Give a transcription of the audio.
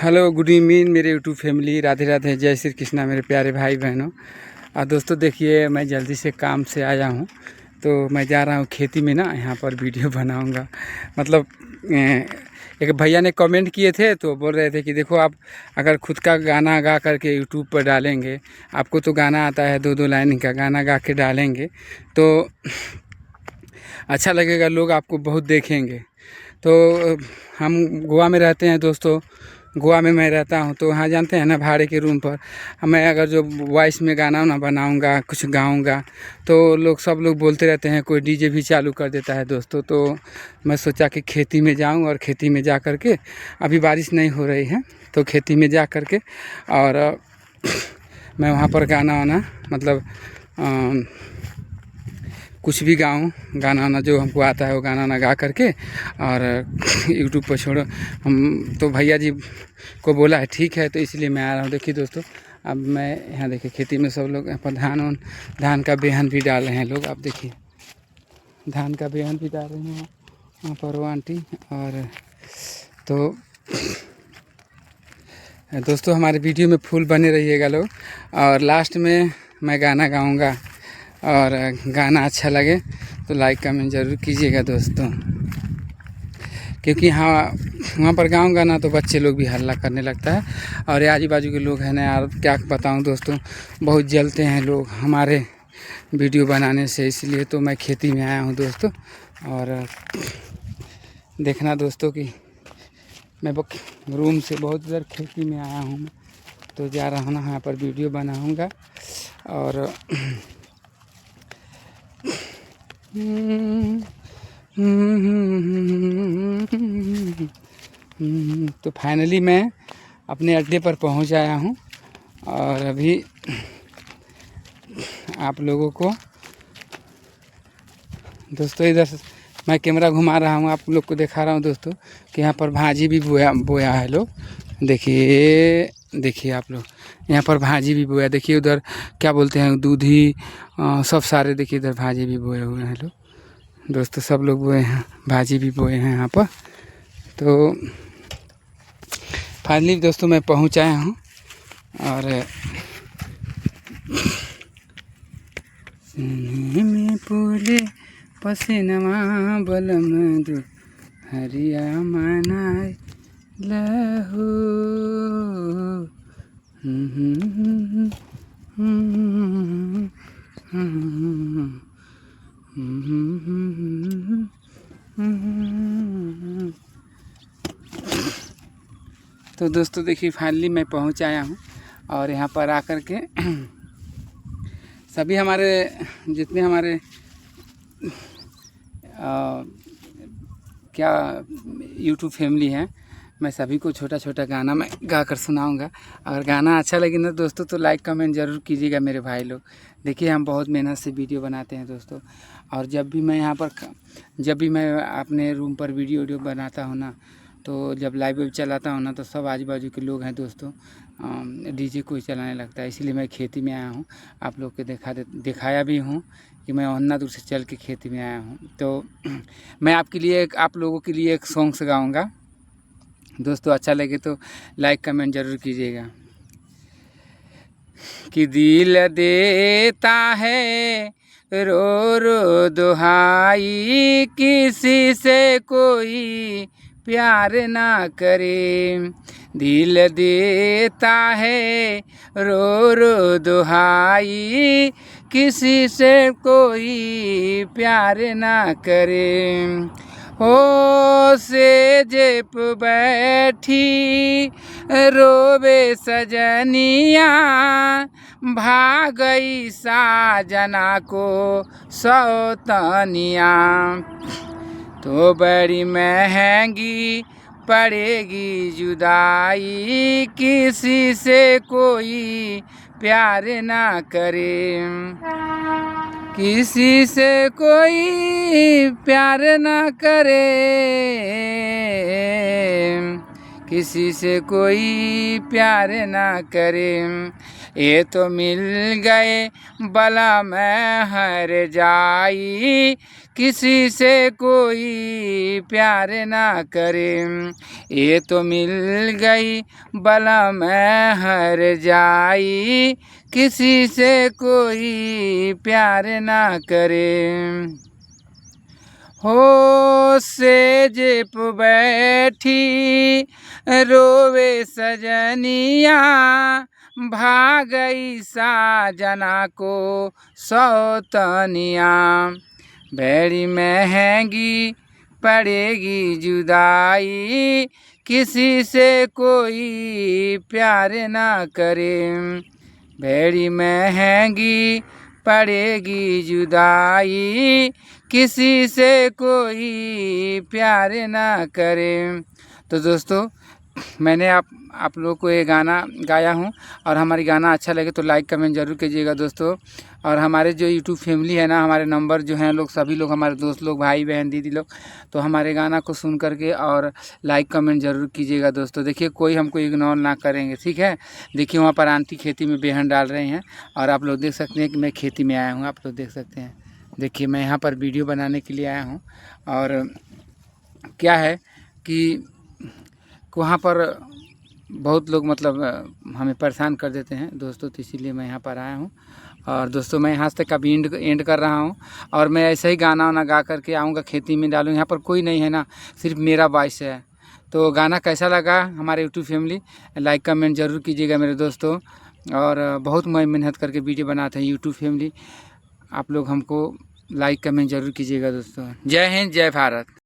Hello good evening मेरे YouTube family. Radhe Radhe, जय श्री कृष्णा मेरे प्यारे भाई बहनों। और दोस्तों देखिए, मैं जल्दी से काम से आया हूँ तो मैं जा रहा हूँ खेती में ना, यहाँ पर वीडियो बनाऊँगा। मतलब एक भैया ने कमेंट किए थे तो बोल रहे थे कि देखो, आप अगर खुद का गाना गा करके यूट्यूब पर डालेंगे, आपको तो गाना आता है, 2-2 लाइन का गाना गा के डालेंगे तो अच्छा लगेगा, लोग आपको बहुत देखेंगे। तो हम गोवा में रहते हैं दोस्तों, गोवा में मैं रहता हूँ तो वहाँ जानते हैं ना, भाड़े के रूम पर मैं अगर जो वॉइस में गाना ना बनाऊँगा, कुछ गाऊँगा तो सब लोग बोलते रहते हैं, कोई डीजे भी चालू कर देता है दोस्तों। तो मैं सोचा कि खेती में जाऊँ और खेती में जा कर के, अभी बारिश नहीं हो रही है तो खेती में जा कर के और मैं वहाँ पर गाना वाना मतलब कुछ भी गाऊँ, गाना वाना जो हमको आता है वो गाना वाना गा करके और यूट्यूब पर छोड़ो। हम तो भैया जी को बोला है ठीक है, तो इसलिए मैं आ रहा हूँ। देखिए दोस्तों, अब मैं यहाँ देखिए खेती में सब लोग यहाँ पर धान का बेहन भी डाल रहे हैं लोग। आप देखिए धान का बेहन भी डाल रहे हैं वहाँ पर वो आंटी। और तो दोस्तों हमारे वीडियो में फुल बने रहिएगा लोग, और लास्ट में मैं गाना गाऊँगा और गाना अच्छा लगे तो लाइक कमेंट ज़रूर कीजिएगा दोस्तों। क्योंकि हाँ, वहाँ पर गाऊँगा ना तो बच्चे लोग भी हल्ला करने लगता है, और आजू बाजू के लोग हैं ना यार, क्या बताऊँ दोस्तों, बहुत जलते हैं लोग हमारे वीडियो बनाने से। इसलिए तो मैं खेती में आया हूँ दोस्तों। और देखना दोस्तों कि मैं रूम से बहुत इधर खेती में आया हूँ, तो जा रहा हूँ ना यहाँ पर वीडियो बनाऊँगा। और तो फाइनली मैं अपने अड्डे पर पहुंच आया हूं, और अभी आप लोगों को दोस्तों इधर मैं कैमरा घुमा रहा हूं, आप लोग को दिखा रहा हूं दोस्तों कि यहाँ पर भाजी भी बोया है लोग। देखिए आप लोग, यहाँ पर भाजी भी बोया। देखिए उधर क्या बोलते हैं, दूधी सब सारे, देखिए इधर भाजी भी बोए हुए हैं लोग दोस्तों, सब लोग बोए हैं, भाजी भी बोए हैं यहाँ पर। तो फाइनली दोस्तों मैं पहुँच आया हूँ, और में पूले पसीनवा बलम दु हरिया मनाए लहू। तो दोस्तों देखिए, फाइनली मैं पहुंच आया हूं, और यहाँ पर आकर के सभी हमारे जितने हमारे क्या यूट्यूब फैमिली हैं, मैं सभी को छोटा छोटा गाना मैं गा कर सुनाऊँगा। अगर गाना अच्छा लगे ना दोस्तों तो लाइक कमेंट ज़रूर कीजिएगा मेरे भाई लोग। देखिए हम बहुत मेहनत से वीडियो बनाते हैं दोस्तों, और जब भी मैं अपने रूम पर वीडियो बनाता हूँ ना, तो जब लाइव चलाता हूँ ना, तो सब आजू बाजू के लोग हैं दोस्तों, डीजे कोई चलाने लगता है। इसलिए मैं खेती में आया हूँ, आप लोग को दिखाया भी हूँ कि मैं अन्ना दूर से चल के खेती में आया हूँ। तो मैं आप लोगों के लिए एक सॉन्ग गाऊँगा दोस्तों, अच्छा लगे तो लाइक कमेंट ज़रूर कीजिएगा। कि दिल देता है रो रो दुहाई, किसी से कोई प्यार ना करे। दिल देता है रो रो दुहाई, किसी से कोई प्यार ना करे। हो सेज बैठी रोवे सजनिया, भागई साजना को सौतनिया। तो बड़ी महंगी पड़ेगी जुदाई, किसी से कोई प्यार ना करे। किसी से कोई प्यार ना करे, किसी से कोई प्यार ना करे। ये तो मिल गए बला मैं हर जाई, किसी से कोई प्यार ना करे। ये तो मिल गई बला मैं हर जाई, किसी से कोई प्यार ना करे। हो सेज पे बैठी रोवे सजनिया, भागई साजना को सौतनिया। बड़ी महंगी पड़ेगी जुदाई, किसी से कोई प्यार ना करे। बड़ी महंगी पड़ेगी जुदाई, किसी से कोई प्यार ना करे। तो दोस्तों मैंने आप लोगों को ये गाना गाया हूँ, और हमारी गाना अच्छा लगे तो लाइक कमेंट ज़रूर कीजिएगा दोस्तों। और हमारे जो यूट्यूब फैमिली है ना, हमारे नंबर जो हैं लोग, सभी लोग हमारे दोस्त लोग, भाई बहन दीदी लोग, तो हमारे गाना को सुन करके और लाइक कमेंट ज़रूर कीजिएगा दोस्तों। देखिए कोई हमको इग्नोर ना करेंगे, ठीक है। देखिए वहाँ पर आंटी खेती में बेहन डाल रहे हैं, और आप लोग देख सकते हैं कि मैं खेती में आया हूँ, आप लोग देख सकते हैं। देखिए मैं यहाँ पर वीडियो बनाने के लिए आया हूँ, और क्या है कि वहाँ पर बहुत लोग मतलब हमें परेशान कर देते हैं दोस्तों, तो इसीलिए मैं यहाँ पर आया हूँ। और दोस्तों मैं यहाँ तक का भी एंड कर रहा हूँ, और मैं ऐसे ही गाना वाना गा करके आऊँगा, खेती में डालूँ। यहाँ पर कोई नहीं है ना, सिर्फ मेरा वॉइस है। तो गाना कैसा लगा हमारे यूट्यूब फैमिली, लाइक कमेंट ज़रूर कीजिएगा मेरे दोस्तों। और बहुत मैं मेहनत करके वीडियो बनाते हैं यूट्यूब फैमिली, आप लोग हमको लाइक कमेंट ज़रूर कीजिएगा दोस्तों। जय हिंद, जय भारत।